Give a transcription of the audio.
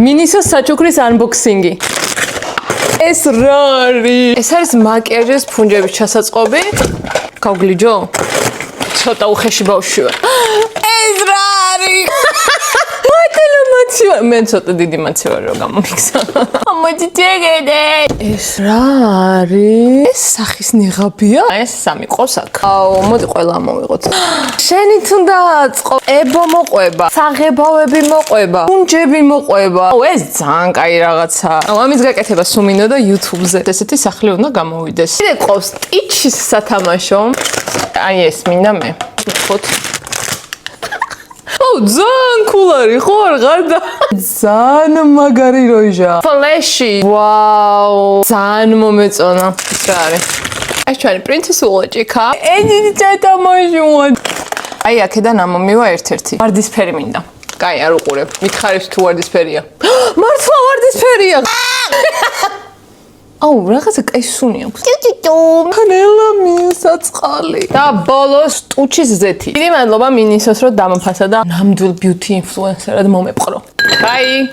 მინისოს საჩუქრის unboxing-ი. ეს რა არის? ეს არის მაკიაჟის ფუნჯების ჩასაწყობი. გავგლიჯო? ცოტა უხეში ბავშვი ვარ. ეს რა არის? მე ცოტა დიდი მაცი ვარ რომ გამომიქცა. მოდი ჯეგედე. ეს რა არის? ეს სახის ნიღაბია? ეს სამი ყოს აქ. აუ, მოდი ყველა მოვიღოთ. შენი თუნდა აწყო, ებო მოყვება, საღებავები მოყვება, ფუნჯები მოყვება. აუ, ეს ძალიან კაი რაღაცა. აუ, ამის გაკეთება სულ მინდოდა YouTube-ზე. ესეთი სახლი უნდა გამოვიდეს. კიდე ყავს ტიჩის სათამაშო. აი ეს მინდა მე. ვთქვათ. ძალიან კულარი ხო არ გარდა ძალიან მაგარი როჟა ფლეში ვაუ ძალიან მომეწონა ის რა არის ეს ჩვენი პრინცესი ულაჭიკა ეძი ჩათამაში აი აქედან ამომივა ერთ-ერთი ვარდისფერი მინდა კაი არ უყურებ მითხარებს თუ ვარდისფერია მართლა ვარდისფერია აუ რაღაცა კაი სუნი აქვს კანელა მისაწყალი და ბოლოს ტუჩის ზეთი დიდი მადლობა მინისოს რომ დამაფასა და ნამდვილ ბიუთი ინფლუენსერად მომეპყრო ბაი